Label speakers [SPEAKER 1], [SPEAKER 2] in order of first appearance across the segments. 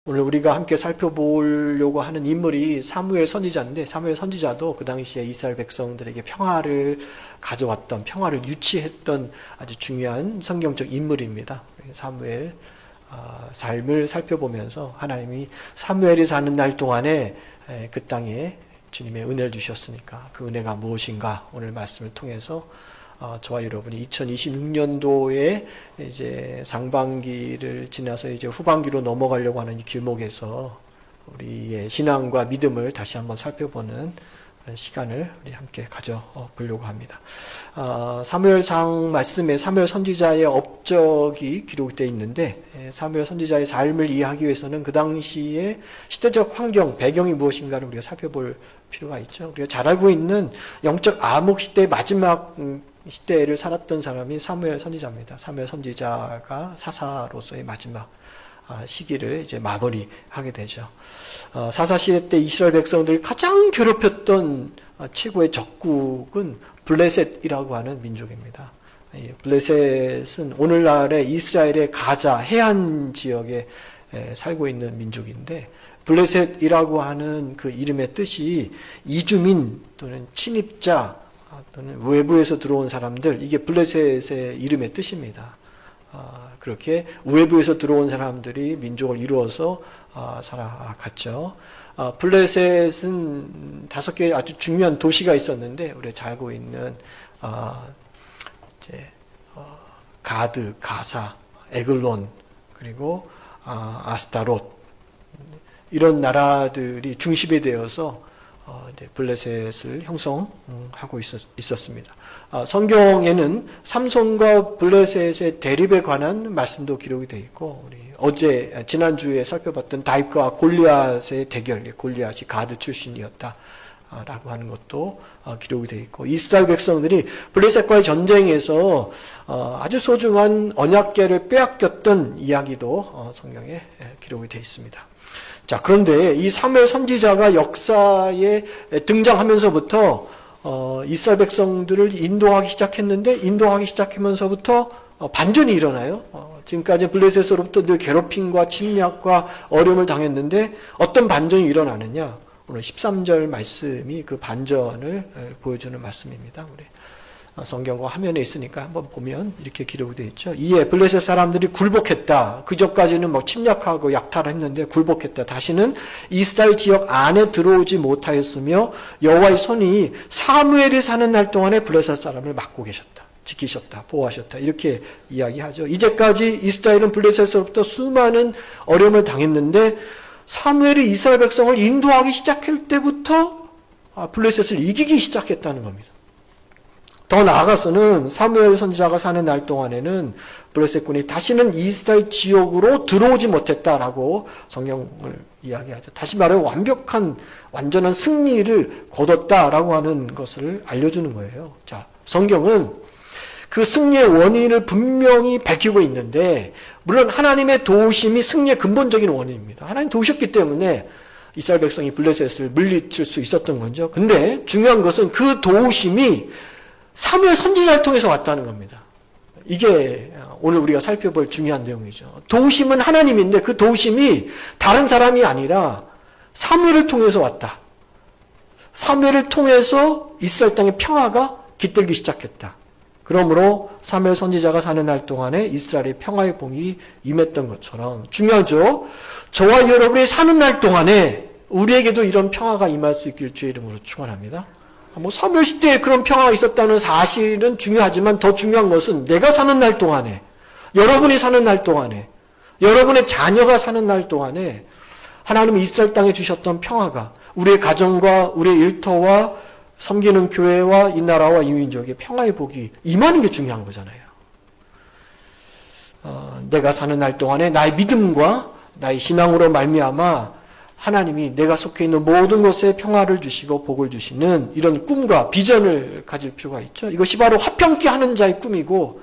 [SPEAKER 1] 오늘 우리가 함께 살펴보려고 하는 인물이 사무엘 선지자인데, 사무엘 선지자도 그 당시에 이스라엘 백성들에게 평화를 가져왔던, 평화를 유치했던 아주 중요한 성경적 인물입니다. 사무엘 삶을 살펴보면서 하나님이 사무엘이 사는 날 동안에 그 땅에 주님의 은혜를 주셨으니까 그 은혜가 무엇인가 오늘 말씀을 통해서 저와 여러분이 2026년도에 이제 상반기를 지나서 이제 후반기로 넘어가려고 하는 이 길목에서 우리의 신앙과 믿음을 다시 한번 살펴보는 시간을 우리 함께 가져보려고 합니다. 사무엘상 말씀에 사무엘 선지자의 업적이 기록되어 있는데, 사무엘 선지자의 삶을 이해하기 위해서는 그 당시의 시대적 환경, 배경이 무엇인가를 우리가 살펴볼 필요가 있죠. 우리가 잘 알고 있는 영적 암흑 시대의 마지막 시대를 살았던 사람이 사무엘 선지자입니다. 사무엘 선지자가 사사로서의 마지막 시기를 이제 마무리하게 되죠. 사사 시대 때 이스라엘 백성들을 가장 괴롭혔던 최고의 적국은 블레셋이라고 하는 민족입니다. 블레셋은 오늘날의 이스라엘의 가자 해안 지역에 살고 있는 민족인데, 블레셋이라고 하는 그 이름의 뜻이 이주민 또는 침입자 또는 외부에서 들어온 사람들, 이게 블레셋의 이름의 뜻입니다. 그렇게 외부에서 들어온 사람들이 민족을 이루어서 살아갔죠. 블레셋은 5개의 아주 중요한 도시가 있었는데, 우리가 잘 알고 있는 가드, 가사, 에글론, 그리고 아스타롯, 이런 나라들이 중심이 되어서 블레셋을 형성하고 있었습니다. 성경에는 삼손과 블레셋의 대립에 관한 말씀도 기록이 되어 있고, 우리 지난주에 살펴봤던 다윗과 골리앗의 대결, 골리앗이 가드 출신이었다 라고 하는 것도 기록이 되어 있고, 이스라엘 백성들이 블레셋과의 전쟁에서 아주 소중한 언약궤를 빼앗겼던 이야기도 성경에 기록이 되어 있습니다. 자, 그런데 이 사무엘 선지자가 역사에 등장하면서부터 이스라엘 백성들을 인도하기 시작하면서부터 반전이 일어나요. 지금까지 블레셋으로부터 늘 괴롭힘과 침략과 어려움을 당했는데 어떤 반전이 일어나느냐? 오늘 13절 말씀이 그 반전을 보여주는 말씀입니다. 우리 성경과 화면에 있으니까 한번 보면 이렇게 기록이 되어 있죠. 이에 블레셋 사람들이 굴복했다. 그전까지는 침략하고 약탈했는데 굴복했다. 다시는 이스라엘 지역 안에 들어오지 못하였으며 여호와의 손이 사무엘이 사는 날 동안에 블레셋 사람을 막고 계셨다. 지키셨다. 보호하셨다. 이렇게 이야기하죠. 이제까지 이스라엘은 블레셋으로부터 수많은 어려움을 당했는데 사무엘이 이스라엘 백성을 인도하기 시작할 때부터 블레셋을 이기기 시작했다는 겁니다. 더 나아가서는 사무엘 선지자가 사는 날 동안에는 블레셋군이 다시는 이스라엘 지역으로 들어오지 못했다라고 성경을 이야기하죠. 다시 말해 완전한 승리를 거뒀다라고 하는 것을 알려주는 거예요. 자, 성경은 그 승리의 원인을 분명히 밝히고 있는데, 물론 하나님의 도우심이 승리의 근본적인 원인입니다. 하나님 도우셨기 때문에 이스라엘 백성이 블레셋을 물리칠 수 있었던 거죠. 근데 중요한 것은 그 도우심이 사무엘 선지자를 통해서 왔다는 겁니다. 이게 오늘 우리가 살펴볼 중요한 내용이죠. 도우심은 하나님인데 그 도우심이 다른 사람이 아니라 사무엘을 통해서 왔다. 사무엘을 통해서 이스라엘 땅의 평화가 깃들기 시작했다. 그러므로 사무엘 선지자가 사는 날 동안에 이스라엘의 평화의 봉이 임했던 것처럼 중요하죠. 저와 여러분이 사는 날 동안에 우리에게도 이런 평화가 임할 수 있길 주의 이름으로 축원합니다. 사무엘 시대에 그런 평화가 있었다는 사실은 중요하지만 더 중요한 것은 내가 사는 날 동안에, 여러분이 사는 날 동안에, 여러분의 자녀가 사는 날 동안에 하나님이 이스라엘 땅에 주셨던 평화가 우리의 가정과 우리의 일터와 섬기는 교회와 이 나라와 이 민족의 평화의 복이 임하는 게 중요한 거잖아요. 내가 사는 날 동안에 나의 믿음과 나의 신앙으로 말미암아 하나님이 내가 속해 있는 모든 곳에 평화를 주시고 복을 주시는 이런 꿈과 비전을 가질 필요가 있죠. 이것이 바로 화평케 하는 자의 꿈이고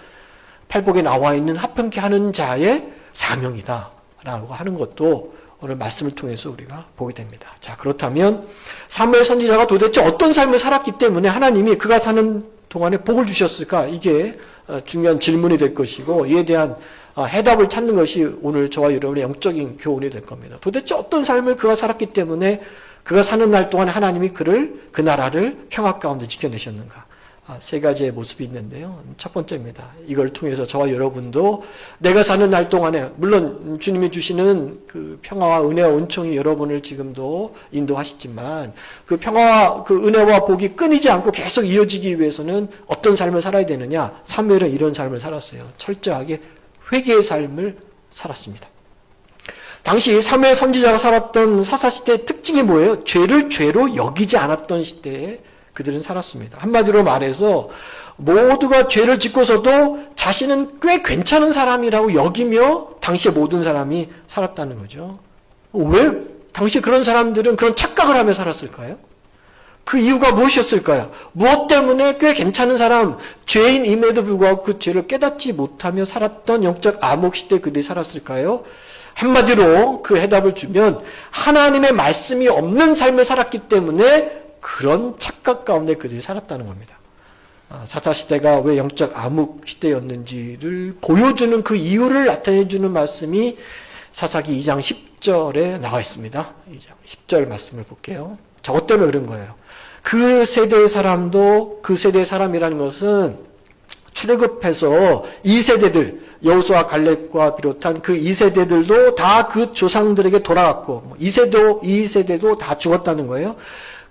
[SPEAKER 1] 팔복에 나와 있는 화평케 하는 자의 사명이다 라고 하는 것도 오늘 말씀을 통해서 우리가 보게 됩니다. 자, 그렇다면 사무엘 선지자가 도대체 어떤 삶을 살았기 때문에 하나님이 그가 사는 동안에 복을 주셨을까? 이게 중요한 질문이 될 것이고, 이에 대한 해답을 찾는 것이 오늘 저와 여러분의 영적인 교훈이 될 겁니다. 도대체 어떤 삶을 그가 살았기 때문에 그가 사는 날 동안 하나님이 그 나라를 평화 가운데 지켜내셨는가? 세 가지의 모습이 있는데요. 첫 번째입니다. 이걸 통해서 저와 여러분도 내가 사는 날 동안에 물론 주님이 주시는 그 평화와 은혜와 은총이 여러분을 지금도 인도하시지만 그 평화와 그 은혜와 복이 끊이지 않고 계속 이어지기 위해서는 어떤 삶을 살아야 되느냐? 사무엘은 이런 삶을 살았어요. 철저하게 회개의 삶을 살았습니다. 당시 사무엘 선지자가 살았던 사사시대의 특징이 뭐예요? 죄를 죄로 여기지 않았던 시대에 그들은 살았습니다. 한마디로 말해서 모두가 죄를 짓고서도 자신은 꽤 괜찮은 사람이라고 여기며 당시의 모든 사람이 살았다는 거죠. 왜 당시 그런 사람들은 그런 착각을 하며 살았을까요? 그 이유가 무엇이었을까요? 무엇 때문에 꽤 괜찮은 사람, 죄인임에도 불구하고 그 죄를 깨닫지 못하며 살았던 영적 암흑 시대에 그들이 살았을까요? 한마디로 그 해답을 주면 하나님의 말씀이 없는 삶을 살았기 때문에 그런 착각 가운데 그들이 살았다는 겁니다. 사사시대가 왜 영적 암흑 시대였는지를 보여주는 그 이유를 나타내주는 말씀이 사사기 2장 10절에 나와 있습니다. 2장 10절 말씀을 볼게요. 저것 때문에 그런 거예요. 그 세대의 사람도 그 세대의 사람이라는 것은 출애굽해서 2세대들 여호수아 갈렙과 비롯한 그 2세대들도 다 그 조상들에게 돌아갔고 2세대도 다 죽었다는 거예요.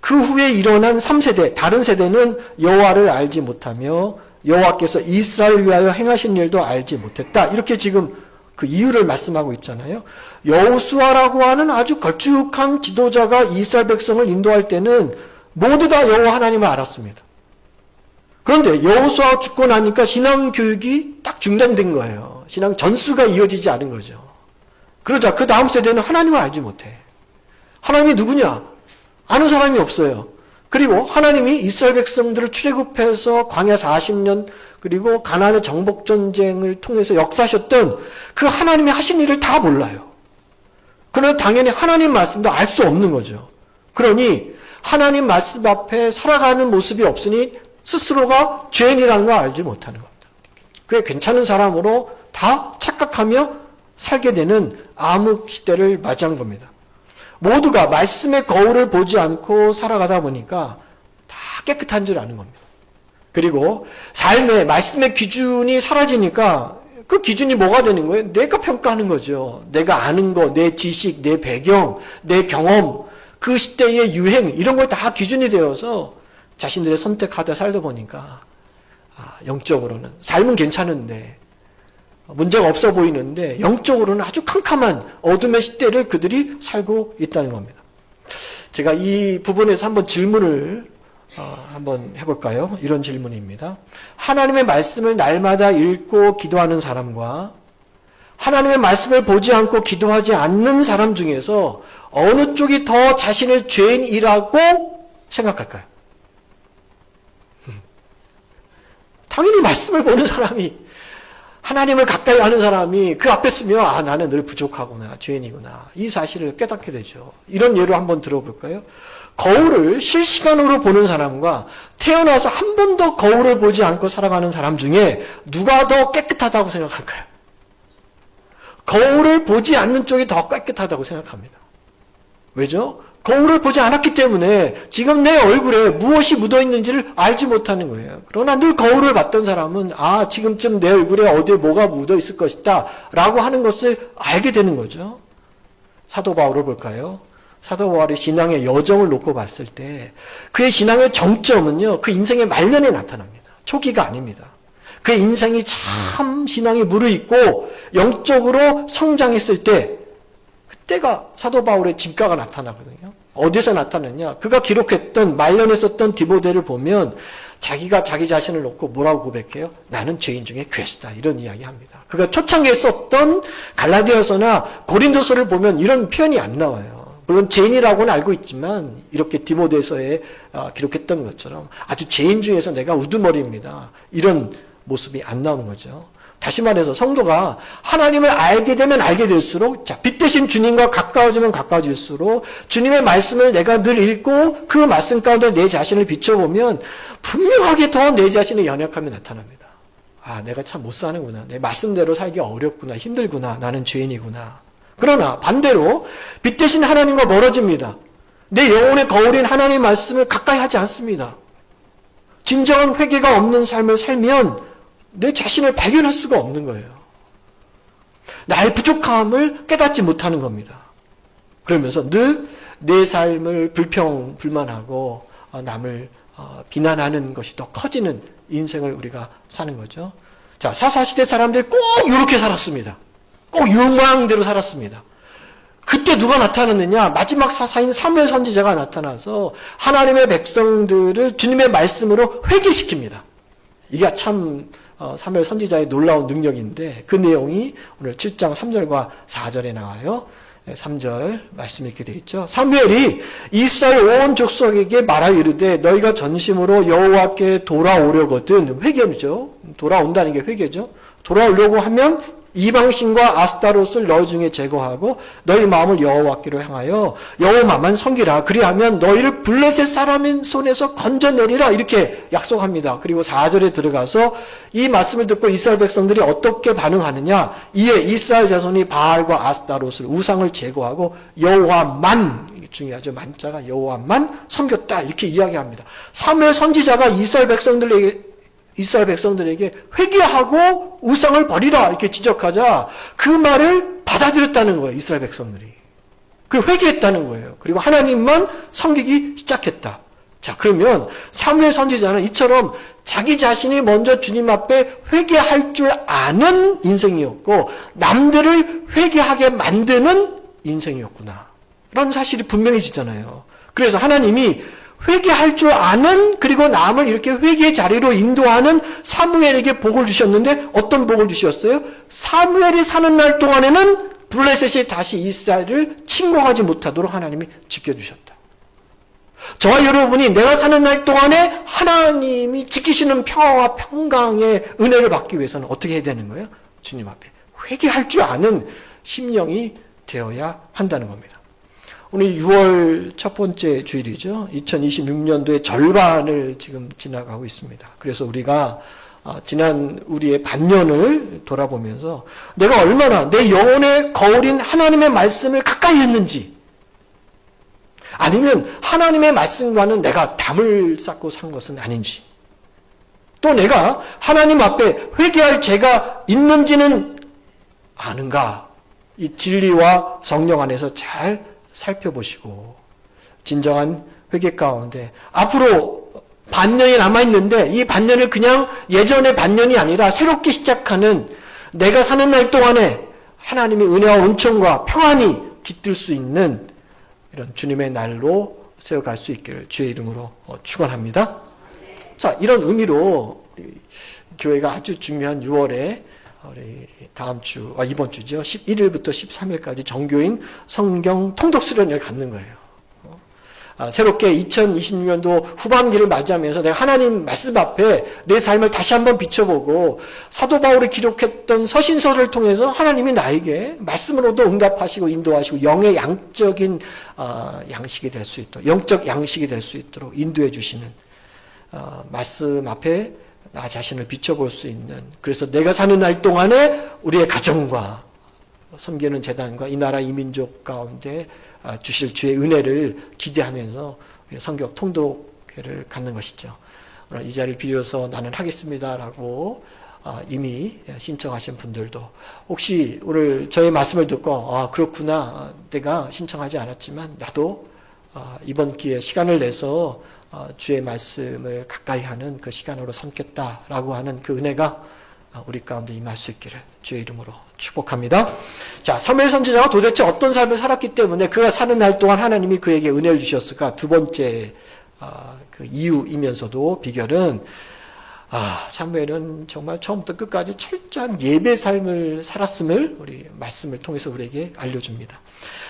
[SPEAKER 1] 그 후에 일어난 3세대, 다른 세대는 여호와를 알지 못하며 여호와께서 이스라엘 위하여 행하신 일도 알지 못했다. 이렇게 지금 그 이유를 말씀하고 있잖아요. 여호수아라고 하는 아주 걸쭉한 지도자가 이스라엘 백성을 인도할 때는 모두 다 여호와 하나님을 알았습니다. 그런데 여호수아가 죽고 나니까 신앙 교육이 딱 중단된 거예요. 신앙 전수가 이어지지 않은 거죠. 그러자 그 다음 세대는 하나님을 알지 못해. 하나님이 누구냐? 아는 사람이 없어요. 그리고 하나님이 이스라엘 백성들을 출애굽해서 광야 40년 그리고 가나안의 정복 전쟁을 통해서 역사하셨던 그 하나님이 하신 일을 다 몰라요. 그러나 당연히 하나님 말씀도 알 수 없는 거죠. 그러니 하나님 말씀 앞에 살아가는 모습이 없으니 스스로가 죄인이라는 걸 알지 못하는 겁니다. 그게 괜찮은 사람으로 다 착각하며 살게 되는 암흑 시대를 맞이한 겁니다. 모두가 말씀의 거울을 보지 않고 살아가다 보니까 다 깨끗한 줄 아는 겁니다. 그리고 삶의 말씀의 기준이 사라지니까 그 기준이 뭐가 되는 거예요? 내가 평가하는 거죠. 내가 아는 거, 내 지식, 내 배경, 내 경험, 그 시대의 유행 이런 걸 다 기준이 되어서 자신들의 선택하다 살다 보니까 영적으로는 삶은 괜찮은데 문제가 없어 보이는데 영적으로는 아주 캄캄한 어둠의 시대를 그들이 살고 있다는 겁니다. 제가 이 부분에서 한번 질문을 한번 해볼까요? 이런 질문입니다. 하나님의 말씀을 날마다 읽고 기도하는 사람과 하나님의 말씀을 보지 않고 기도하지 않는 사람 중에서 어느 쪽이 더 자신을 죄인이라고 생각할까요? 당연히 말씀을 보는 사람이 하나님을 가까이 하는 사람이 그 앞에 서면 나는 늘 부족하구나, 죄인이구나 이 사실을 깨닫게 되죠. 이런 예로 한번 들어볼까요? 거울을 실시간으로 보는 사람과 태어나서 한 번도 거울을 보지 않고 살아가는 사람 중에 누가 더 깨끗하다고 생각할까요? 거울을 보지 않는 쪽이 더 깨끗하다고 생각합니다. 왜죠? 거울을 보지 않았기 때문에 지금 내 얼굴에 무엇이 묻어있는지를 알지 못하는 거예요. 그러나 늘 거울을 봤던 사람은 지금쯤 내 얼굴에 어디에 뭐가 묻어있을 것이다 라고 하는 것을 알게 되는 거죠. 사도 바울을 볼까요? 사도 바울의 신앙의 여정을 놓고 봤을 때 그의 신앙의 정점은요, 그 인생의 말년에 나타납니다. 초기가 아닙니다. 그의 인생이 참 신앙이 무르익고 영적으로 성장했을 때 그때가 사도 바울의 진가가 나타나거든요. 어디서 나타났냐? 그가 기록했던 말년에 썼던 디모데를 보면 자기가 자기 자신을 놓고 뭐라고 고백해요? 나는 죄인 중에 괴수다 이런 이야기합니다. 그가 초창기에 썼던 갈라디아서나 고린도서를 보면 이런 표현이 안 나와요. 물론 죄인이라고는 알고 있지만 이렇게 디모데서에 기록했던 것처럼 아주 죄인 중에서 내가 우두머리입니다. 이런 모습이 안 나오는 거죠. 다시 말해서 성도가 하나님을 알게 되면 알게 될수록 빛 대신 주님과 가까워지면 가까워질수록 주님의 말씀을 내가 늘 읽고 그 말씀 가운데 내 자신을 비춰보면 분명하게 더 내 자신의 연약함이 나타납니다. 내가 참 못 사는구나. 내 말씀대로 살기 어렵구나. 힘들구나. 나는 죄인이구나. 그러나 반대로 빛 대신 하나님과 멀어집니다. 내 영혼의 거울인 하나님의 말씀을 가까이 하지 않습니다. 진정한 회개가 없는 삶을 살면 내 자신을 발견할 수가 없는 거예요. 나의 부족함을 깨닫지 못하는 겁니다. 그러면서 늘 내 삶을 불평불만하고 남을 비난하는 것이 더 커지는 인생을 우리가 사는 거죠. 자, 사사시대 사람들이 꼭 이렇게 살았습니다. 꼭 이 모양대로 살았습니다. 그때 누가 나타났느냐? 마지막 사사인 사무엘 선지자가 나타나서 하나님의 백성들을 주님의 말씀으로 회개시킵니다. 이게 참 사무엘 선지자의 놀라운 능력인데 그 내용이 오늘 7장 3절과 4절에 나와요. 3절 말씀 이렇게 되어 있죠. 사무엘이 이스라엘 온 족속에게 말하여 이르되 너희가 전심으로 여호와께 돌아오려거든. 회개죠. 돌아온다는 게 회개죠. 돌아오려고 하면 이방신과 아스타롯을 너희 중에 제거하고 너희 마음을 여호와께로 향하여 여호와만 섬기라. 그리하면 너희를 블레셋 사람의 손에서 건져내리라. 이렇게 약속합니다. 그리고 4절에 들어가서 이 말씀을 듣고 이스라엘 백성들이 어떻게 반응하느냐. 이에 이스라엘 자손이 바알과 아스타롯을 우상을 제거하고 여호와만, 중요하죠. 만자가 여호와만 섬겼다. 이렇게 이야기합니다. 사무엘 선지자가 이스라엘 백성들에게 회개하고 우상을 버리라 이렇게 지적하자 그 말을 받아들였다는 거예요. 이스라엘 백성들이. 그 회개했다는 거예요. 그리고 하나님만 섬기기 시작했다. 자, 그러면 사무엘 선지자는 이처럼 자기 자신이 먼저 주님 앞에 회개할 줄 아는 인생이었고 남들을 회개하게 만드는 인생이었구나. 라는 사실이 분명해지잖아요. 그래서 하나님이 회개할 줄 아는 그리고 남을 이렇게 회개의 자리로 인도하는 사무엘에게 복을 주셨는데 어떤 복을 주셨어요? 사무엘이 사는 날 동안에는 블레셋이 다시 이스라엘을 침공하지 못하도록 하나님이 지켜주셨다. 저와 여러분이 내가 사는 날 동안에 하나님이 지키시는 평화와 평강의 은혜를 받기 위해서는 어떻게 해야 되는 거예요? 주님 앞에 회개할 줄 아는 심령이 되어야 한다는 겁니다. 오늘 6월 첫 번째 주일이죠. 2026년도의 절반을 지금 지나가고 있습니다. 그래서 우리가 지난 우리의 반년을 돌아보면서 내가 얼마나 내 영혼의 거울인 하나님의 말씀을 가까이 했는지 아니면 하나님의 말씀과는 내가 담을 쌓고 산 것은 아닌지 또 내가 하나님 앞에 회개할 죄가 있는지는 아는가 이 진리와 성령 안에서 잘 살펴보시고 진정한 회개 가운데 앞으로 반년이 남아있는데 이 반년을 그냥 예전의 반년이 아니라 새롭게 시작하는 내가 사는 날 동안에 하나님의 은혜와 은총과 평안이 깃들 수 있는 이런 주님의 날로 세워갈 수 있기를 주의 이름으로 축원합니다. 자, 이런 의미로 교회가 아주 중요한 6월에 우리 다음 주와 이번 주죠. 11일부터 13일까지 정교인 성경 통독 수련회를 갖는 거예요. 새롭게 2026년도 후반기를 맞이하면서 내가 하나님 말씀 앞에 내 삶을 다시 한번 비춰보고 사도 바울이 기록했던 서신서를 통해서 하나님이 나에게 말씀으로도 응답하시고 인도하시고 영의 양적인 양식이 될 수 있도록 영적 양식이 될 수 있도록 인도해 주시는 말씀 앞에 나 자신을 비춰볼 수 있는 그래서 내가 사는 날 동안에 우리의 가정과 섬기는 재단과 이 나라 이 민족 가운데 주실 주의 은혜를 기대하면서 성경 통독회를 갖는 것이죠. 오늘 이 자리를 빌어서 나는 하겠습니다라고 이미 신청하신 분들도 혹시 오늘 저의 말씀을 듣고 그렇구나 내가 신청하지 않았지만 나도 이번 기회에 시간을 내서 주의 말씀을 가까이 하는 그 시간으로 삼겠다라고 하는 그 은혜가 우리 가운데 임할 수 있기를 주의 이름으로 축복합니다. 자, 사무엘 선지자가 도대체 어떤 삶을 살았기 때문에 그가 사는 날 동안 하나님이 그에게 은혜를 주셨을까? 두 번째 그 이유이면서도 비결은 사무엘은 정말 처음부터 끝까지 철저한 예배 삶을 살았음을 우리 말씀을 통해서 우리에게 알려줍니다.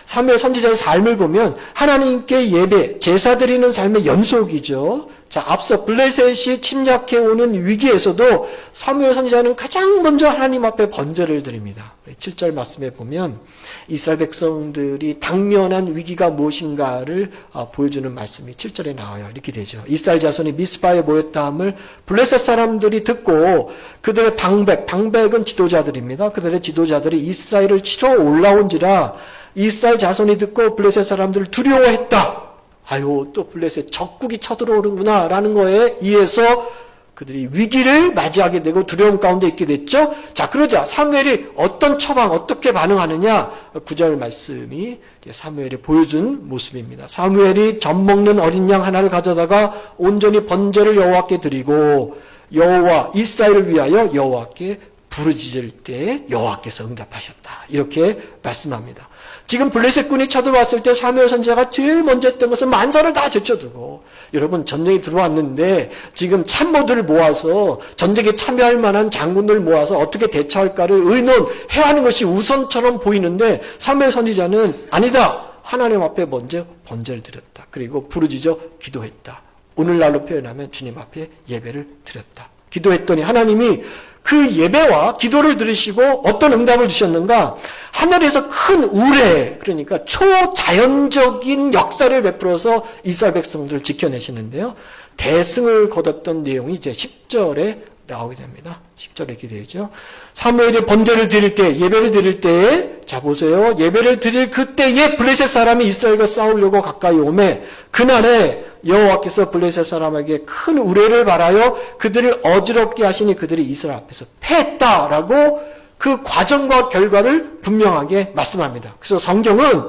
[SPEAKER 1] 사무엘 선지자의 삶을 보면 하나님께 예배, 제사 드리는 삶의 연속이죠. 자, 앞서 블레셋이 침략해오는 위기에서도 사무엘 선지자는 가장 먼저 하나님 앞에 번제를 드립니다. 7절 말씀에 보면 이스라엘 백성들이 당면한 위기가 무엇인가를 보여주는 말씀이 7절에 나와요. 이렇게 되죠. 이스라엘 자손이 미스바에 모였다함을 블레셋 사람들이 듣고 그들의 방백은 지도자들입니다. 그들의 지도자들이 이스라엘을 치러 올라온지라 이스라엘 자손이 듣고 블레셋 사람들을 두려워했다. 아유, 또 블레셋 적국이 쳐들어오는구나 라는 거에 의해서 그들이 위기를 맞이하게 되고 두려움 가운데 있게 됐죠. 자, 그러자 사무엘이 어떤 처방, 어떻게 반응하느냐, 9절 말씀이 사무엘이 보여준 모습입니다. 사무엘이 젖 먹는 어린 양 하나를 가져다가 온전히 번제를 여호와께 드리고 여호와 이스라엘을 위하여 여호와께 부르짖을 때 여호와께서 응답하셨다. 이렇게 말씀합니다. 지금 블레셋군이 쳐들어왔을 때 사무엘 선지자가 제일 먼저 했던 것은 만사를 다 제쳐두고, 여러분 전쟁이 들어왔는데 지금 참모들을 모아서 전쟁에 참여할 만한 장군들 모아서 어떻게 대처할까를 의논해야 하는 것이 우선처럼 보이는데 사무엘 선지자는 아니다. 하나님 앞에 먼저 번제를 드렸다. 그리고 부르짖어 기도했다. 오늘날로 표현하면 주님 앞에 예배를 드렸다. 기도했더니 하나님이 그 예배와 기도를 들으시고 어떤 응답을 주셨는가? 하늘에서 큰 우레, 그러니까 초자연적인 역사를 베풀어서 이스라엘 백성들을 지켜내시는데요. 대승을 거뒀던 내용이 이제 10절에 나오게 됩니다. 10절에 이렇게 되죠. 사무엘이 번제를 드릴 때, 예배를 드릴 때에, 자 보세요. 예배를 드릴 그때에 블레셋 사람이 이스라엘과 싸우려고 가까이 오매 그날에 여호와께서 블레셋 사람에게 큰 우레를 발하여 그들을 어지럽게 하시니 그들이 이스라엘 앞에서 패했다라고 그 과정과 결과를 분명하게 말씀합니다. 그래서 성경은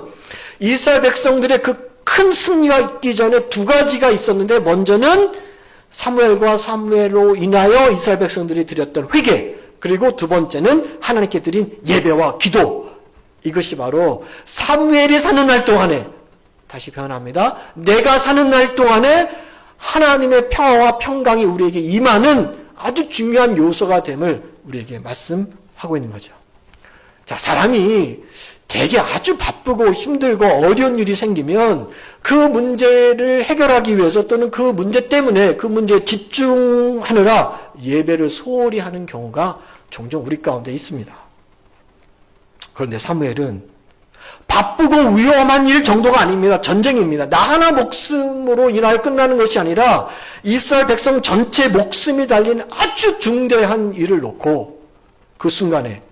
[SPEAKER 1] 이스라엘 백성들의 그 큰 승리가 있기 전에 두 가지가 있었는데, 먼저는 사무엘과 사무엘로 인하여 이스라엘 백성들이 드렸던 회개, 그리고 두 번째는 하나님께 드린 예배와 기도. 이것이 바로 사무엘이 사는 날 동안에, 다시 표현합니다. 내가 사는 날 동안에 하나님의 평화와 평강이 우리에게 임하는 아주 중요한 요소가 됨을 우리에게 말씀하고 있는 거죠. 자, 사람이 되게 아주 바쁘고 힘들고 어려운 일이 생기면 그 문제를 해결하기 위해서 또는 그 문제 때문에 그 문제에 집중하느라 예배를 소홀히 하는 경우가 종종 우리 가운데 있습니다. 그런데 사무엘은 바쁘고 위험한 일 정도가 아닙니다. 전쟁입니다. 나 하나 목숨으로 인하여 끝나는 것이 아니라 이스라엘 백성 전체 목숨이 달린 아주 중대한 일을 놓고 그 순간에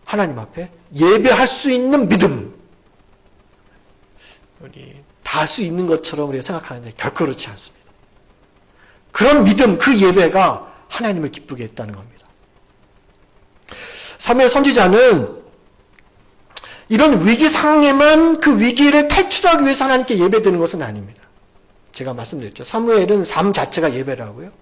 [SPEAKER 1] 하나님 앞에 예배할 수 있는 믿음, 우리 다 할 수 있는 것처럼 우리가 생각하는데 결코 그렇지 않습니다. 그런 믿음, 그 예배가 하나님을 기쁘게 했다는 겁니다. 사무엘 선지자는 이런 위기 상황에만 그 위기를 탈출하기 위해서 하나님께 예배드리는 것은 아닙니다. 제가 말씀드렸죠. 사무엘은 삶 자체가 예배라고요.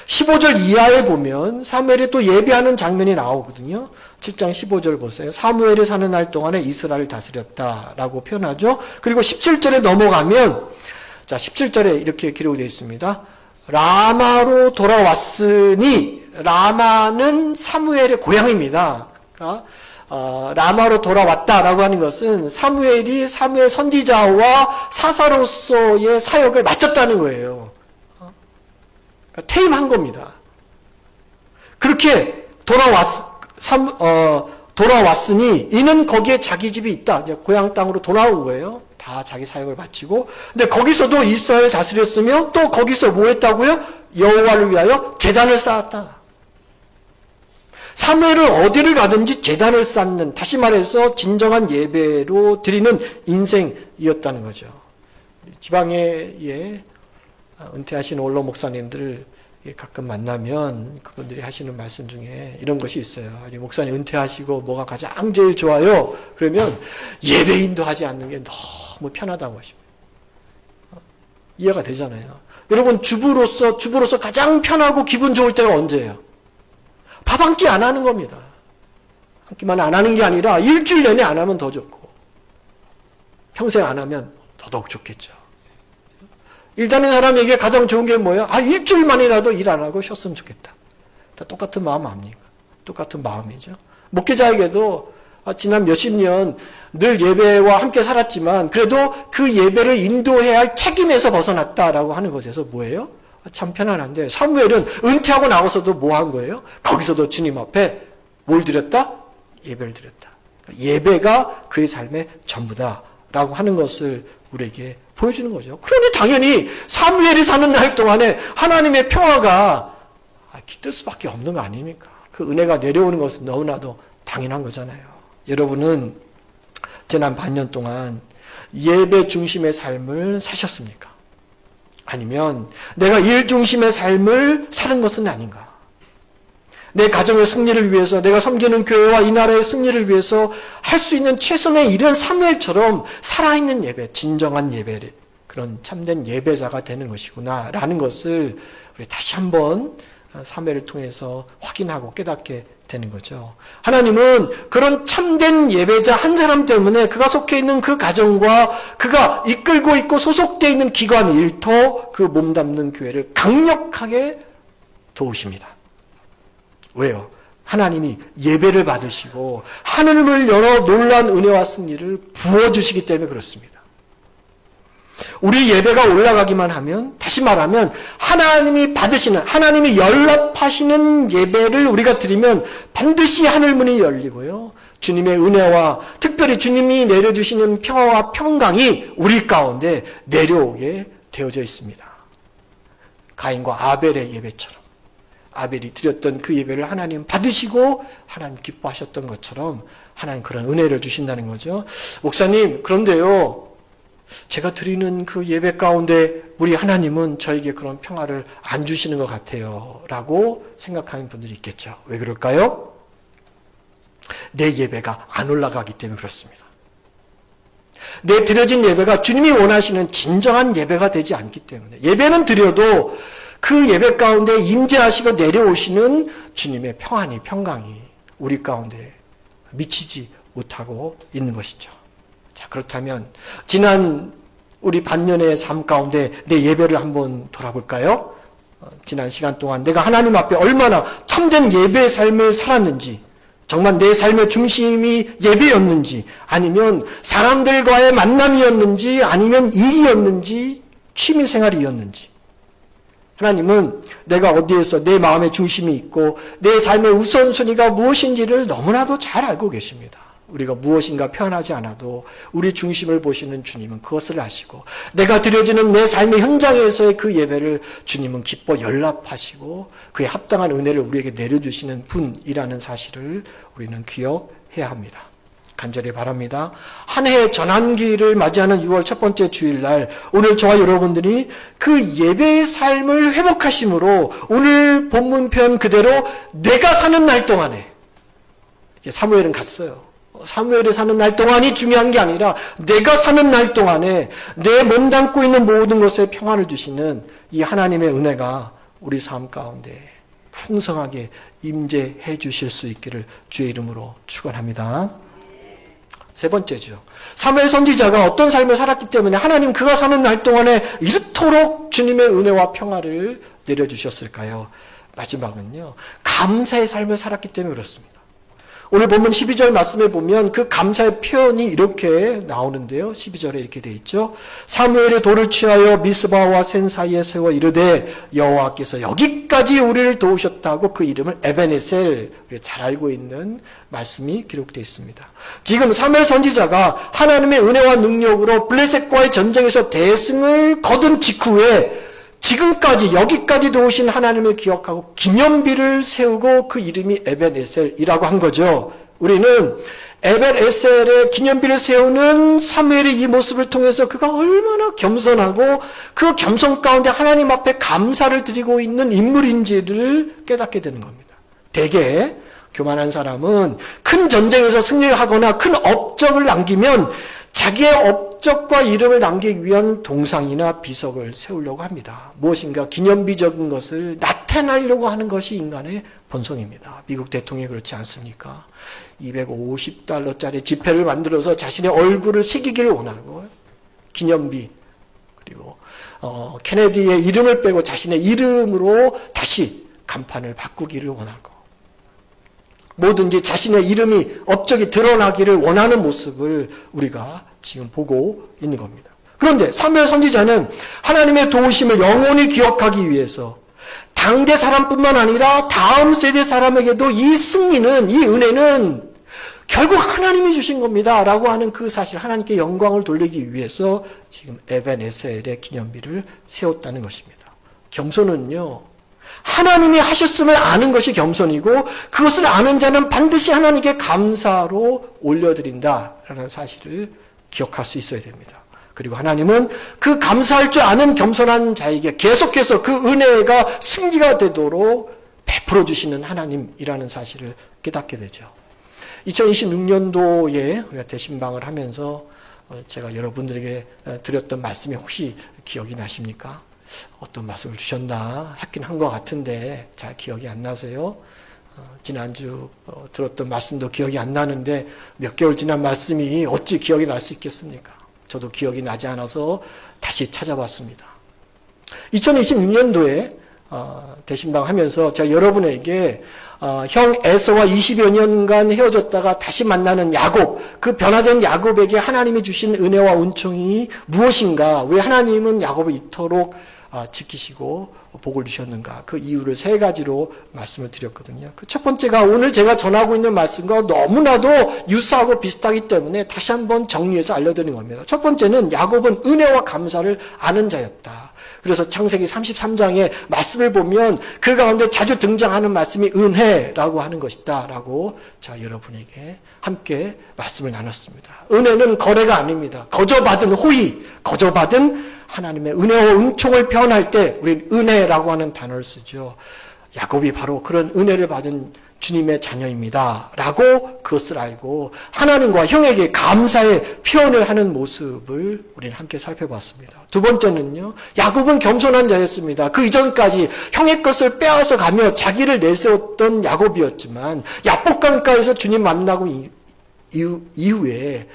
[SPEAKER 1] 15절 이하에 보면 사무엘이 또 예배하는 장면이 나오거든요. 7장 15절 보세요. 사무엘이 사는 날 동안에 이스라엘을 다스렸다라고 표현하죠. 그리고 17절에 넘어가면, 자 17절에 이렇게 기록되어 있습니다. 라마로 돌아왔으니, 라마는 사무엘의 고향입니다. 그러니까 라마로 돌아왔다라고 하는 것은 사무엘이 사무엘 선지자와 사사로서의 사역을 마쳤다는 거예요. 그러니까 퇴임한 겁니다. 그렇게 돌아왔으니 이는 거기에 자기 집이 있다. 이제 고향 땅으로 돌아온 거예요. 다 자기 사역을 마치고. 근데 거기서도 이스라엘을 다스렸으며 또 거기서 뭐 했다고요? 여호와를 위하여 제단을 쌓았다. 사무엘은 어디를 가든지 제단을 쌓는, 다시 말해서 진정한 예배로 드리는 인생이었다는 거죠. 지방에 은퇴하신 원로 목사님들을 가끔 만나면 그분들이 하시는 말씀 중에 이런 것이 있어요. 아니, 목사님 은퇴하시고 뭐가 가장 제일 좋아요? 그러면 예배인도 하지 않는 게 너무 편하다고 하십니다. 이해가 되잖아요. 여러분, 주부로서 가장 편하고 기분 좋을 때가 언제예요? 밥 한 끼 안 하는 겁니다. 한 끼만 안 하는 게 아니라 일주일 내내 안 하면 더 좋고, 평생 안 하면 더더욱 좋겠죠. 일 다니는 사람에게 가장 좋은 게 뭐예요? 일주일만이라도 일 안 하고 쉬었으면 좋겠다. 다 똑같은 마음 아닙니까? 똑같은 마음이죠. 목회자에게도 지난 몇십 년 늘 예배와 함께 살았지만 그래도 그 예배를 인도해야 할 책임에서 벗어났다라고 하는 것에서 뭐예요? 참 편안한데 사무엘은 은퇴하고 나와서도 뭐 한 거예요? 거기서도 주님 앞에 뭘 드렸다? 예배를 드렸다. 예배가 그의 삶의 전부다라고 하는 것을 우리에게 보여주는 거죠. 그러니 당연히 사무엘이 사는 날 동안에 하나님의 평화가 깃들 수밖에 없는 거 아닙니까? 그 은혜가 내려오는 것은 너무나도 당연한 거잖아요. 여러분은 지난 반년 동안 예배 중심의 삶을 사셨습니까? 아니면 내가 일 중심의 삶을 사는 것은 아닌가? 내 가정의 승리를 위해서, 내가 섬기는 교회와 이 나라의 승리를 위해서 할 수 있는 최선의 일은 사무엘처럼 살아있는 예배, 진정한 예배를, 그런 참된 예배자가 되는 것이구나 라는 것을 우리 다시 한번 사무엘을 통해서 확인하고 깨닫게 되는 거죠. 하나님은 그런 참된 예배자 한 사람 때문에 그가 속해 있는 그 가정과 그가 이끌고 있고 소속되어 있는 기관 일터, 그 몸담는 교회를 강력하게 도우십니다. 왜요? 하나님이 예배를 받으시고 하늘을 열어 놀란 은혜와 승리를 부어주시기 때문에 그렇습니다. 우리 예배가 올라가기만 하면, 다시 말하면 하나님이 받으시는, 하나님이 연락하시는 예배를 우리가 드리면 반드시 하늘문이 열리고요, 주님의 은혜와 특별히 주님이 내려주시는 평화와 평강이 우리 가운데 내려오게 되어져 있습니다. 가인과 아벨의 예배처럼 아벨이 드렸던 그 예배를 하나님 받으시고 하나님 기뻐하셨던 것처럼 하나님 그런 은혜를 주신다는 거죠. 목사님, 그런데요, 제가 드리는 그 예배 가운데 우리 하나님은 저에게 그런 평화를 안 주시는 것 같아요 라고 생각하는 분들이 있겠죠. 왜 그럴까요? 내 예배가 안 올라가기 때문에 그렇습니다. 내 드려진 예배가 주님이 원하시는 진정한 예배가 되지 않기 때문에, 예배는 드려도 그 예배 가운데 임재하시고 내려오시는 주님의 평안이, 평강이 우리 가운데 미치지 못하고 있는 것이죠. 자, 그렇다면 지난 우리 반년의 삶 가운데 내 예배를 한번 돌아볼까요? 지난 시간 동안 내가 하나님 앞에 얼마나 참된 예배의 삶을 살았는지, 정말 내 삶의 중심이 예배였는지, 아니면 사람들과의 만남이었는지, 아니면 일이었는지, 취미생활이었는지, 하나님은 내가 어디에서 내 마음의 중심이 있고 내 삶의 우선순위가 무엇인지를 너무나도 잘 알고 계십니다. 우리가 무엇인가 표현하지 않아도 우리 중심을 보시는 주님은 그것을 아시고, 내가 드려지는 내 삶의 현장에서의 그 예배를 주님은 기뻐 연락하시고 그에 합당한 은혜를 우리에게 내려주시는 분이라는 사실을 우리는 기억해야 합니다. 간절히 바랍니다. 한 해 전환기를 맞이하는 6월 첫 번째 주일날, 오늘 저와 여러분들이 그 예배의 삶을 회복하심으로 오늘 본문편 그대로 내가 사는 날 동안에, 이제 사무엘은 갔어요. 사무엘이 사는 날 동안이 중요한 게 아니라 내가 사는 날 동안에 내 몸담고 있는 모든 것에 평안을 주시는 이 하나님의 은혜가 우리 삶 가운데 풍성하게 임재해 주실 수 있기를 주의 이름으로 축원합니다. 세 번째죠. 사무엘 선지자가 어떤 삶을 살았기 때문에 하나님 그가 사는 날 동안에 이토록 주님의 은혜와 평화를 내려주셨을까요? 마지막은요, 감사의 삶을 살았기 때문에 그렇습니다. 오늘 본문 12절 말씀에 보면 그 감사의 표현이 이렇게 나오는데요. 12절에 이렇게 돼 있죠. 사무엘이 돌을 취하여 미스바와 센 사이에 세워 이르되 여호와께서 여기까지 우리를 도우셨다고 그 이름을 에베네셀, 우리가 잘 알고 있는 말씀이 기록되어 있습니다. 지금 사무엘 선지자가 하나님의 은혜와 능력으로 블레셋과의 전쟁에서 대승을 거둔 직후에 지금까지 여기까지 도우신 하나님을 기억하고 기념비를 세우고 그 이름이 에벤에셀이라고 한 거죠. 우리는 에벤에셀의 기념비를 세우는 사무엘의 이 모습을 통해서 그가 얼마나 겸손하고 그 겸손 가운데 하나님 앞에 감사를 드리고 있는 인물인지를 깨닫게 되는 겁니다. 대개 교만한 사람은 큰 전쟁에서 승리를 하거나 큰 업적을 남기면 자기의 업적과 이름을 남기기 위한 동상이나 비석을 세우려고 합니다. 무엇인가 기념비적인 것을 나타내려고 하는 것이 인간의 본성입니다. 미국 대통령이 그렇지 않습니까? $250짜리 지폐를 만들어서 자신의 얼굴을 새기기를 원하고, 기념비, 그리고 케네디의 이름을 빼고 자신의 이름으로 다시 간판을 바꾸기를 원하고, 뭐든지 자신의 이름이, 업적이 드러나기를 원하는 모습을 우리가 지금 보고 있는 겁니다. 그런데 사무엘 선지자는 하나님의 도우심을 영원히 기억하기 위해서 당대 사람뿐만 아니라 다음 세대 사람에게도 이 승리는, 이 은혜는 결국 하나님이 주신 겁니다 라고 하는 그 사실, 하나님께 영광을 돌리기 위해서 지금 에벤에셀의 기념비를 세웠다는 것입니다. 겸손은요, 하나님이 하셨음을 아는 것이 겸손이고, 그것을 아는 자는 반드시 하나님께 감사로 올려드린다라는 사실을 기억할 수 있어야 됩니다. 그리고 하나님은 그 감사할 줄 아는 겸손한 자에게 계속해서 그 은혜가 승리가 되도록 베풀어 주시는 하나님이라는 사실을 깨닫게 되죠. 2026년도에 우리가 대신방을 하면서 제가 여러분들에게 드렸던 말씀이 혹시 기억이 나십니까? 어떤 말씀을 주셨나 했긴 한 것 같은데 잘 기억이 안 나세요? 지난주 들었던 말씀도 기억이 안 나는데 몇 개월 지난 말씀이 어찌 기억이 날 수 있겠습니까? 저도 기억이 나지 않아서 다시 찾아봤습니다. 2026년도에 대신방 하면서 제가 여러분에게 형 에서와 20여 년간 헤어졌다가 다시 만나는 야곱, 그 변화된 야곱에게 하나님이 주신 은혜와 은총이 무엇인가, 왜 하나님은 야곱을 이토록 지키시고 복을 주셨는가, 그 이유를 세 가지로 말씀을 드렸거든요. 그 첫 번째가 오늘 제가 전하고 있는 말씀과 너무나도 유사하고 비슷하기 때문에 다시 한번 정리해서 알려드리는 겁니다. 첫 번째는 야곱은 은혜와 감사를 아는 자였다. 그래서 창세기 33장의 말씀을 보면 그 가운데 자주 등장하는 말씀이 은혜라고 하는 것이다 라고 자 여러분에게 함께 말씀을 나눴습니다. 은혜는 거래가 아닙니다. 거저받은 호의, 거저받은 하나님의 은혜와 은총을 표현할 때 우리는 은혜라고 하는 단어를 쓰죠. 야곱이 바로 그런 은혜를 받은 주님의 자녀입니다 라고 그것을 알고 하나님과 형에게 감사의 표현을 하는 모습을 우리는 함께 살펴봤습니다. 두 번째는요, 야곱은 겸손한 자였습니다. 그 이전까지 형의 것을 빼앗아 가며 자기를 내세웠던 야곱이었지만 야복강가에서 주님 만나고 이후에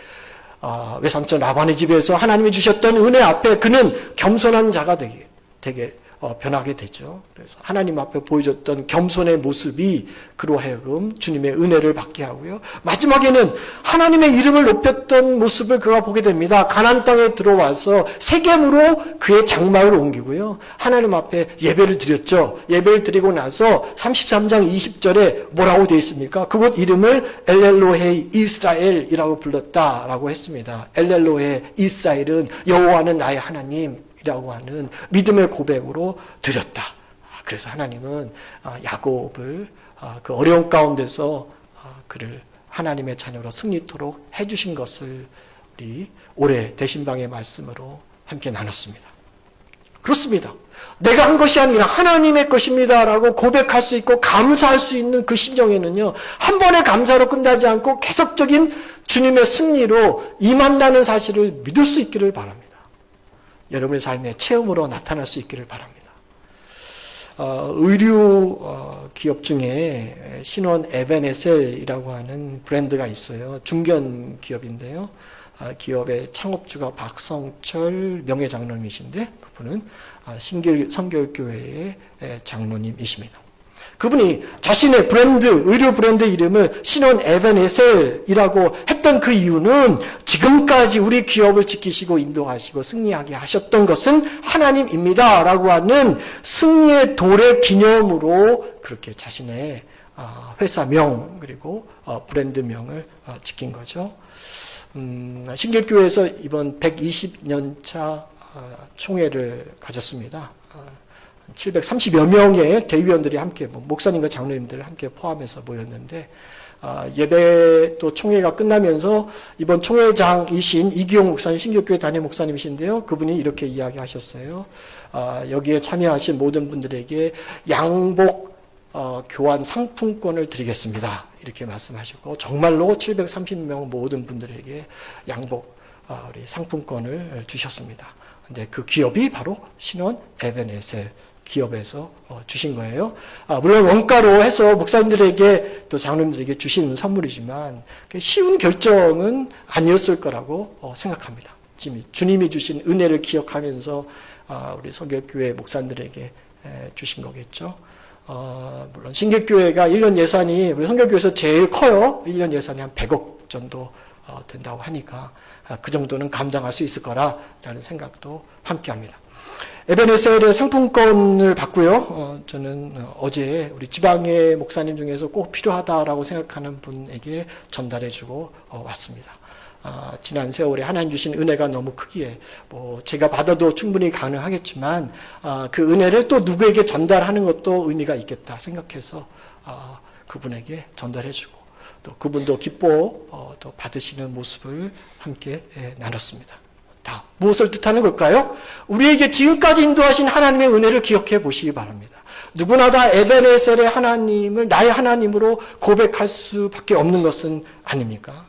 [SPEAKER 1] 외삼촌 라반의 집에서 하나님이 주셨던 은혜 앞에 그는 겸손한 자가 되게 변하게 되죠. 그래서 하나님 앞에 보여줬던 겸손의 모습이 그로 하여금 주님의 은혜를 받게 하고요. 마지막에는 하나님의 이름을 높였던 모습을 그가 보게 됩니다. 가나안 땅에 들어와서 세겜으로 그의 장막을 옮기고요. 하나님 앞에 예배를 드렸죠. 예배를 드리고 나서 33장 20절에 뭐라고 되어 있습니까? 그곳 이름을 엘렐로헤 이스라엘이라고 불렀다라고 했습니다. 엘렐로헤 이스라엘은 여호와는 나의 하나님 이라고 하는 믿음의 고백으로 드렸다. 그래서 하나님은 야곱을 그 어려운 가운데서 그를 하나님의 자녀로 승리토록 해주신 것을 우리 올해 대신방의 말씀으로 함께 나눴습니다. 그렇습니다. 내가 한 것이 아니라 하나님의 것입니다 라고 고백할 수 있고 감사할 수 있는 그 심정에는요, 한 번의 감사로 끝나지 않고 계속적인 주님의 승리로 임한다는 사실을 믿을 수 있기를 바랍니다. 여러분의 삶의 체험으로 나타날 수 있기를 바랍니다. 의류 기업 중에 신원 에벤에셀이라고 하는 브랜드가 있어요. 중견 기업인데요. 기업의 창업주가 박성철 명예장로님이신데 그분은 신길 성결교회의 장로님이십니다. 그분이 자신의 브랜드, 의류 브랜드 이름을 신원 에벤에셀이라고 했던 그 이유는 지금까지 우리 기업을 지키시고 인도하시고 승리하게 하셨던 것은 하나님입니다 라고 하는 승리의 도래 기념으로 그렇게 자신의 회사명 그리고 브랜드명을 지킨 거죠. 신길교회에서 이번 120년차 총회를 가졌습니다. 730여 명의 대의원들이 함께, 목사님과 장로님들을 함께 포함해서 모였는데, 예배 또 총회가 끝나면서 이번 총회장이신 이기용 목사님, 신길교회 담임 목사님이신데요. 그분이 이렇게 이야기하셨어요. 여기에 참여하신 모든 분들에게 양복 교환 상품권을 드리겠습니다. 이렇게 말씀하셨고, 정말로 730명 모든 분들에게 양복 우리 상품권을 주셨습니다. 근데 그 기업이 바로 신원 에벤에셀 기업에서 주신 거예요. 물론 원가로 해서 목사님들에게 또 장로님들에게 주신 선물이지만 쉬운 결정은 아니었을 거라고 생각합니다. 지금 주님이 주신 은혜를 기억하면서 우리 성결교회 목사님들에게 주신 거겠죠. 물론 신길교회가 1년 예산이 우리 성결교회에서 제일 커요. 1년 예산이 한 100억 정도 된다고 하니까 그 정도는 감당할 수 있을 거라라는 생각도 함께합니다. 에베네셀의 상품권을 받고요. 저는 어제 우리 지방의 목사님 중에서 꼭 필요하다라고 생각하는 분에게 전달해주고 왔습니다. 지난 세월에 하나님 주신 은혜가 너무 크기에 제가 받아도 충분히 가능하겠지만 그 은혜를 또 누구에게 전달하는 것도 의미가 있겠다 생각해서 그분에게 전달해주고 또 그분도 기뻐 또 받으시는 모습을 함께 나눴습니다. 다 무엇을 뜻하는 걸까요? 우리에게 지금까지 인도하신 하나님의 은혜를 기억해 보시기 바랍니다. 누구나 다 에베네셀의 하나님을 나의 하나님으로 고백할 수밖에 없는 것은 아닙니까?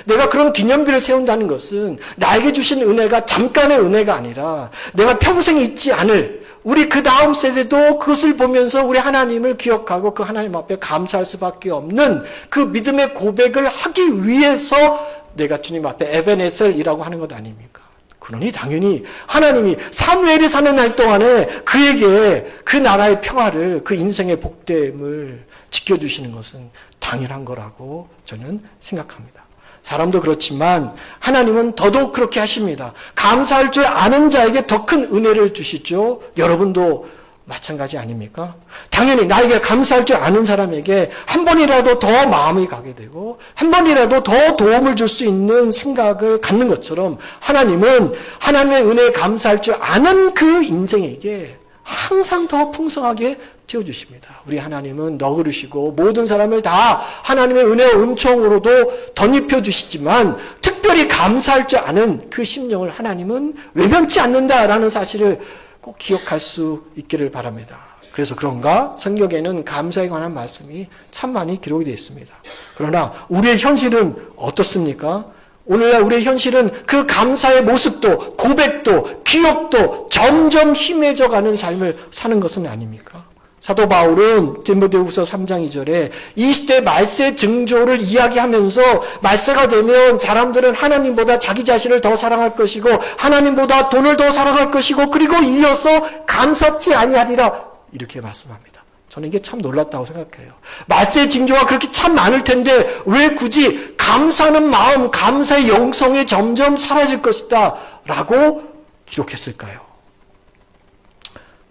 [SPEAKER 1] 내가 그런 기념비를 세운다는 것은 나에게 주신 은혜가 잠깐의 은혜가 아니라 내가 평생 잊지 않을 우리 그 다음 세대도 그것을 보면서 우리 하나님을 기억하고 그 하나님 앞에 감사할 수밖에 없는 그 믿음의 고백을 하기 위해서 내가 주님 앞에 에베네셀이라고 하는 것 아닙니까? 그러니 당연히 하나님이 사무엘이 사는 날 동안에 그에게 그 나라의 평화를 그 인생의 복됨을 지켜주시는 것은 당연한 거라고 저는 생각합니다. 사람도 그렇지만 하나님은 더더욱 그렇게 하십니다. 감사할 줄 아는 자에게 더 큰 은혜를 주시죠. 여러분도 마찬가지 아닙니까? 당연히 나에게 감사할 줄 아는 사람에게 한 번이라도 더 마음이 가게 되고 한 번이라도 더 도움을 줄 수 있는 생각을 갖는 것처럼 하나님은 하나님의 은혜에 감사할 줄 아는 그 인생에게 항상 더 풍성하게 채워주십니다. 우리 하나님은 너그르시고 모든 사람을 다 하나님의 은혜와 은총으로도 덧입혀 주시지만 특별히 감사할 줄 아는 그 심령을 하나님은 외면치 않는다라는 사실을 꼭 기억할 수 있기를 바랍니다. 그래서 그런가 성경에는 감사에 관한 말씀이 참 많이 기록이 되어 있습니다. 그러나 우리의 현실은 어떻습니까? 오늘날 우리의 현실은 그 감사의 모습도 고백도 기억도 점점 희미해져가는 삶을 사는 것은 아닙니까? 사도 바울은 디모데후서 3장 2절에 이 시대 말세 증조를 이야기하면서 말세가 되면 사람들은 하나님보다 자기 자신을 더 사랑할 것이고 하나님보다 돈을 더 사랑할 것이고 그리고 이어서 감사치 아니하리라 이렇게 말씀합니다. 저는 이게 참 놀랍다고 생각해요. 말세 징조가 그렇게 참 많을 텐데 왜 굳이 감사하는 마음, 감사의 영성이 점점 사라질 것이다 라고 기록했을까요?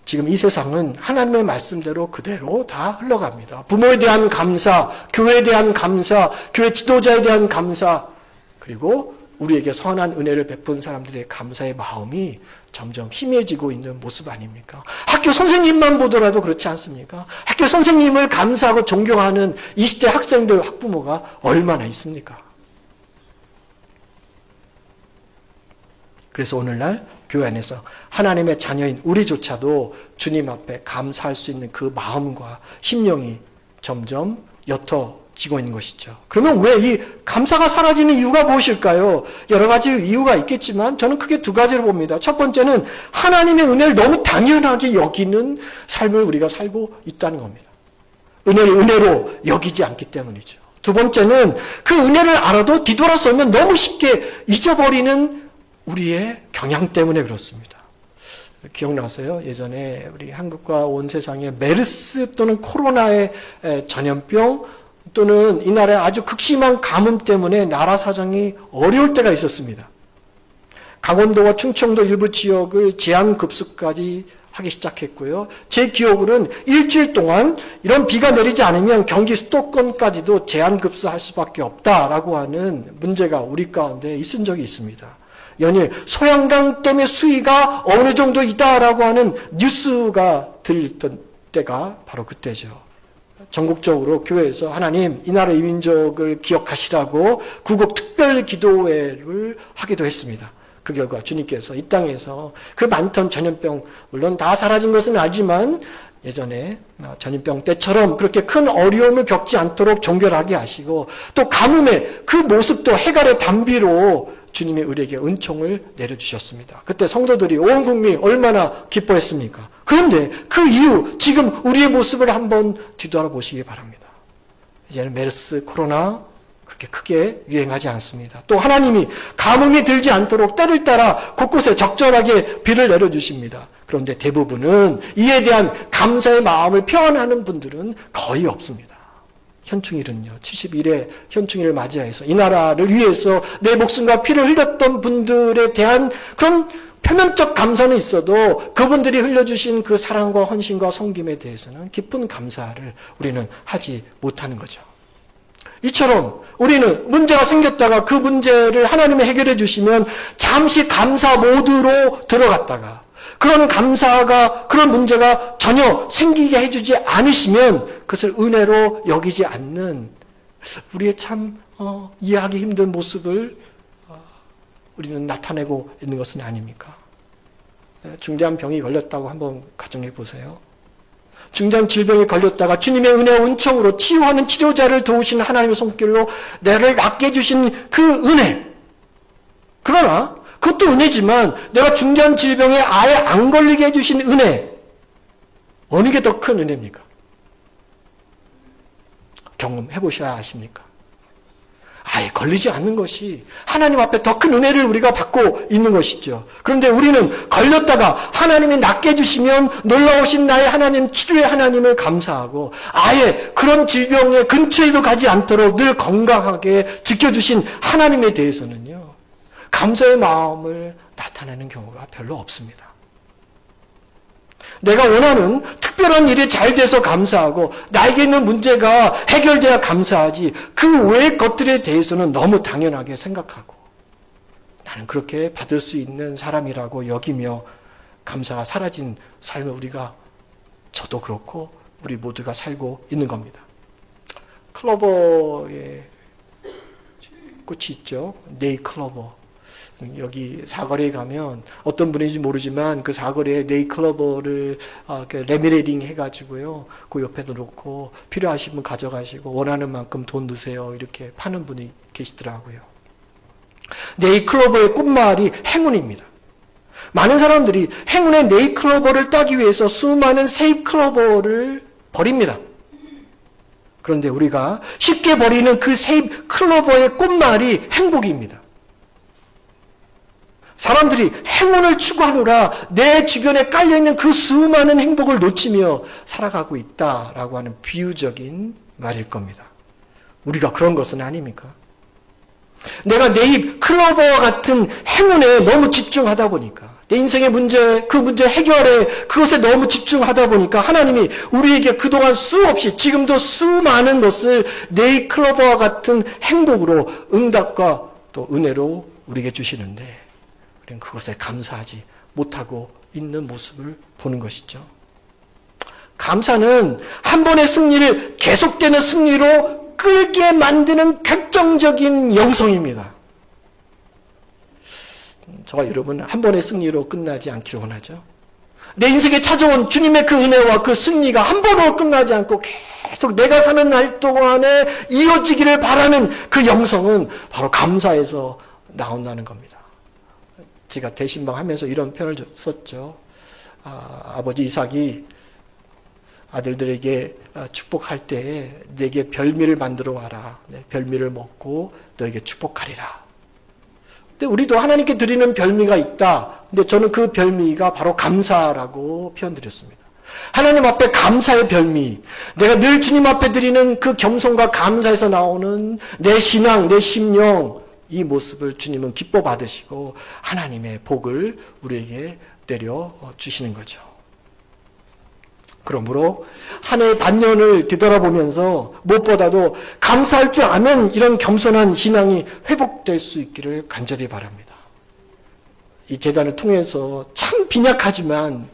[SPEAKER 1] 지금 이 세상은 하나님의 말씀대로 그대로 다 흘러갑니다. 부모에 대한 감사, 교회에 대한 감사, 교회 지도자에 대한 감사, 그리고 우리에게 선한 은혜를 베푼 사람들의 감사의 마음이 점점 희미해지고 있는 모습 아닙니까? 학교 선생님만 보더라도 그렇지 않습니까? 학교 선생님을 감사하고 존경하는 20대 학생들, 학부모가 얼마나 있습니까? 그래서 오늘날 교회 안에서 하나님의 자녀인 우리조차도 주님 앞에 감사할 수 있는 그 마음과 심령이 점점 옅어지고 있는 것이죠. 그러면 왜 이 감사가 사라지는 이유가 무엇일까요? 여러 가지 이유가 있겠지만 저는 크게 두 가지를 봅니다. 첫 번째는 하나님의 은혜를 너무 당연하게 여기는 삶을 우리가 살고 있다는 겁니다. 은혜를 은혜로 여기지 않기 때문이죠. 두 번째는 그 은혜를 알아도 뒤돌아서면 너무 쉽게 잊어버리는 우리의 경향 때문에 그렇습니다. 기억나세요? 예전에 우리 한국과 온 세상에 메르스 또는 코로나의 전염병 또는 이 나라의 아주 극심한 가뭄 때문에 나라 사정이 어려울 때가 있었습니다. 강원도와 충청도 일부 지역을 제한급수까지 하기 시작했고요. 제 기억으로는 일주일 동안 이런 비가 내리지 않으면 경기 수도권까지도 제한급수할 수밖에 없다라고 하는 문제가 우리 가운데 있은 적이 있습니다. 연일 소양강 때문에 수위가 어느 정도 있다라고 하는 뉴스가 들렸던 때가 바로 그때죠. 전국적으로 교회에서 하나님 이 나라 이민족을 기억하시라고 구국 특별 기도회를 하기도 했습니다. 그 결과 주님께서 이 땅에서 그 많던 전염병 물론 다 사라진 것은 아니지만 예전에 전염병 때처럼 그렇게 큰 어려움을 겪지 않도록 정결하게 하시고 또 가뭄의 그 모습도 해갈의 단비로 주님의 우리에게 은총을 내려주셨습니다. 그때 성도들이 온 국민이 얼마나 기뻐했습니까? 그런데 그 이후 지금 우리의 모습을 한번 뒤돌아보시기 바랍니다. 이제는 메르스, 코로나 그렇게 크게 유행하지 않습니다. 또 하나님이 가뭄이 들지 않도록 때를 따라 곳곳에 적절하게 비를 내려주십니다. 그런데 대부분은 이에 대한 감사의 마음을 표현하는 분들은 거의 없습니다. 현충일은요, 70일의 현충일을 맞이해서 이 나라를 위해서 내 목숨과 피를 흘렸던 분들에 대한 그런 표면적 감사는 있어도 그분들이 흘려주신 그 사랑과 헌신과 섬김에 대해서는 깊은 감사를 우리는 하지 못하는 거죠. 이처럼 우리는 문제가 생겼다가 그 문제를 하나님이 해결해 주시면 잠시 감사 모드로 들어갔다가 그런 감사가, 그런 문제가 전혀 생기게 해주지 않으시면 그것을 은혜로 여기지 않는 우리의 참 이해하기 힘든 모습을 우리는 나타내고 있는 것은 아닙니까? 중대한 병이 걸렸다고 한번 가정해 보세요. 중대한 질병에 걸렸다가 주님의 은혜와 은총으로 치유하는 치료자를 도우시는 하나님의 손길로 나를 낫게 해주신 그 은혜. 그러나 그것도 은혜지만 내가 중대한 질병에 아예 안 걸리게 해주신 은혜. 어느 게 더 큰 은혜입니까? 경험해 보셔야 아십니까? 아예 걸리지 않는 것이 하나님 앞에 더 큰 은혜를 우리가 받고 있는 것이죠. 그런데 우리는 걸렸다가 하나님이 낫게 해주시면 놀라우신 나의 하나님, 치료의 하나님을 감사하고 아예 그런 질병의 근처에도 가지 않도록 늘 건강하게 지켜주신 하나님에 대해서는요, 감사의 마음을 나타내는 경우가 별로 없습니다. 내가 원하는 특별한 일이 잘 돼서 감사하고 나에게 있는 문제가 해결돼야 감사하지 그 외의 것들에 대해서는 너무 당연하게 생각하고 나는 그렇게 받을 수 있는 사람이라고 여기며 감사가 사라진 삶을 우리가, 저도 그렇고 우리 모두가 살고 있는 겁니다. 클로버의 꽃이 있죠. 네이클로버. 여기 사거리에 가면 어떤 분인지 모르지만 그 사거리에 네이클로버를 레미네링 해가지고요, 그 옆에도 놓고 필요하신 분 가져가시고 원하는 만큼 돈 넣으세요 이렇게 파는 분이 계시더라고요. 네이클로버의 꽃말이 행운입니다. 많은 사람들이 행운의 네이클로버를 따기 위해서 수많은 세잎클로버를 버립니다. 그런데 우리가 쉽게 버리는 그 세잎클로버의 꽃말이 행복입니다. 사람들이 행운을 추구하느라 내 주변에 깔려있는 그 수많은 행복을 놓치며 살아가고 있다라고 하는 비유적인 말일 겁니다. 우리가 그런 것은 아닙니까? 내가 내 입 클로버와 같은 행운에 너무 집중하다 보니까, 내 인생의 문제, 그 문제 해결에 그것에 너무 집중하다 보니까 하나님이 우리에게 그동안 수없이, 지금도 수많은 것을 내 입 클로버와 같은 행복으로, 응답과 또 은혜로 우리에게 주시는데 우리는 그것에 감사하지 못하고 있는 모습을 보는 것이죠. 감사는 한 번의 승리를 계속되는 승리로 끌게 만드는 결정적인 영성입니다. 저와 여러분은 한 번의 승리로 끝나지 않기를 원하죠. 내 인생에 찾아온 주님의 그 은혜와 그 승리가 한 번으로 끝나지 않고 계속 내가 사는 날 동안에 이어지기를 바라는 그 영성은 바로 감사에서 나온다는 겁니다. 제가 대신방하면서 이런 표현을 썼죠. 아버지 이삭이 아들들에게 축복할 때에 내게 별미를 만들어 와라. 별미를 먹고 너에게 축복하리라. 근데 우리도 하나님께 드리는 별미가 있다. 근데 저는 그 별미가 바로 감사라고 표현드렸습니다. 하나님 앞에 감사의 별미, 내가 늘 주님 앞에 드리는 그 겸손과 감사에서 나오는 내 신앙, 내 심령, 이 모습을 주님은 기뻐 받으시고 하나님의 복을 우리에게 내려 주시는 거죠. 그러므로 한 해의 반년을 뒤돌아보면서 무엇보다도 감사할 줄 아는 이런 겸손한 신앙이 회복될 수 있기를 간절히 바랍니다. 이 재단을 통해서 참 빈약하지만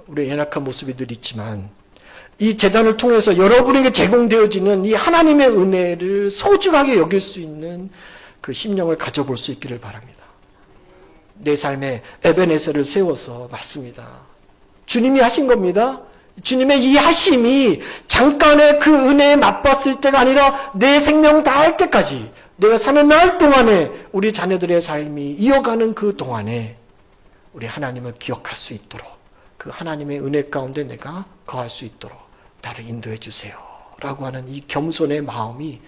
[SPEAKER 1] 우리의 연약한 모습이 늘 있지만 이 재단을 통해서 여러분에게 제공되어지는 이 하나님의 은혜를 소중하게 여길 수 있는 그 심령을 가져볼 수 있기를 바랍니다. 내 삶에 에베네셀을 세워서, 맞습니다, 주님이 하신 겁니다. 주님의 이 하심이 잠깐의 그 은혜에 맛봤을 때가 아니라 내 생명 다할 때까지, 내가 사는 날 동안에 우리 자녀들의 삶이 이어가는 그 동안에 우리 하나님을 기억할 수 있도록, 그 하나님의 은혜 가운데 내가 거할 수 있도록 나를 인도해 주세요 라고 하는 이 겸손의 마음이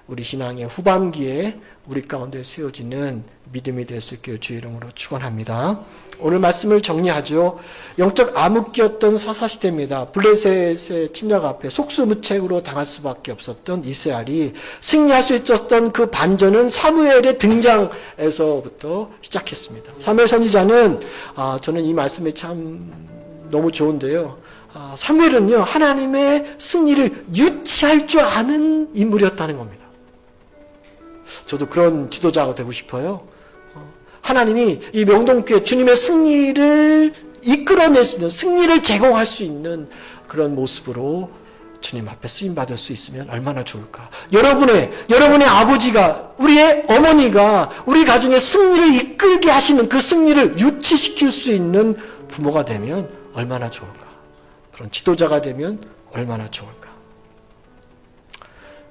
[SPEAKER 1] 우리 신앙의 후반기에 우리 가운데 세워지는 믿음이 될 수 있기를 주의 이름으로 축원합니다. 오늘 말씀을 정리하죠. 영적 암흑기였던 사사시대입니다. 블레셋의 침략 앞에 속수무책으로 당할 수밖에 없었던 이스라엘이 승리할 수 있었던 그 반전은 사무엘의 등장에서부터 시작했습니다. 사무엘 선지자는 저는 이 말씀이 참 너무 좋은데요. 사무엘은요, 하나님의 승리를 유치할 줄 아는 인물이었다는 겁니다. 저도 그런 지도자가 되고 싶어요. 하나님이 이 명동교회 주님의 승리를 이끌어낼 수 있는, 승리를 제공할 수 있는 그런 모습으로 주님 앞에 쓰임받을 수 있으면 얼마나 좋을까. 여러분의 아버지가, 우리의 어머니가 우리 가정의 승리를 이끌게 하시는 그 승리를 유치시킬 수 있는 부모가 되면 얼마나 좋을까. 그런 지도자가 되면 얼마나 좋을까.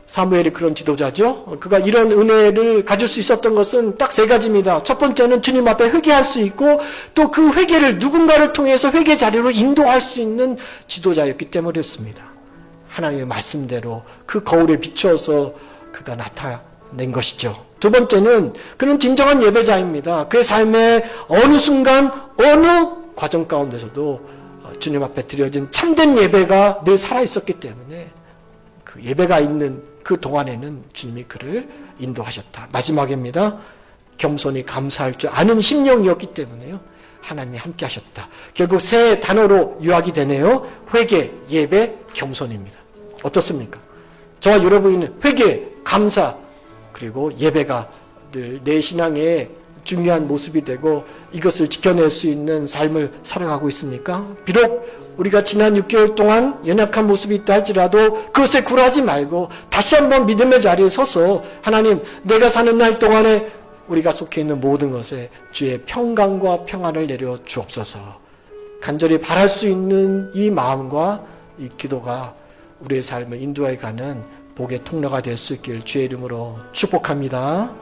[SPEAKER 1] 사무엘이 그런 지도자죠. 그가 이런 은혜를 가질 수 있었던 것은 딱 세 가지입니다. 첫 번째는 주님 앞에 회개할 수 있고 또 그 회개를 누군가를 통해서 회개 자리로 인도할 수 있는 지도자였기 때문이었습니다. 하나님의 말씀대로 그 거울에 비추어서 그가 나타낸 것이죠. 두 번째는 그는 진정한 예배자입니다. 그의 삶의 어느 순간 어느 과정 가운데서도 주님 앞에 드려진 참된 예배가 늘 살아있었기 때문에 그 예배가 있는 그 동안에는 주님이 그를 인도하셨다. 마지막입니다. 겸손히 감사할 줄 아는 심령이었기 때문에요. 하나님이 함께 하셨다. 결국 세 단어로 요약이 되네요. 회개, 예배, 겸손입니다. 어떻습니까? 저와 여러분은 회개, 감사, 그리고 예배가 늘 내 신앙의 중요한 모습이 되고 이것을 지켜낼 수 있는 삶을 살아가고 있습니까? 비록 우리가 지난 6개월 동안 연약한 모습이 있다 할지라도 그것에 굴하지 말고 다시 한번 믿음의 자리에 서서 하나님, 내가 사는 날 동안에 우리가 속해 있는 모든 것에 주의 평강과 평안을 내려 주옵소서. 간절히 바랄 수 있는 이 마음과 이 기도가 우리의 삶을 인도해 가는 복의 통로가 될 수 있길 주의 이름으로 축복합니다.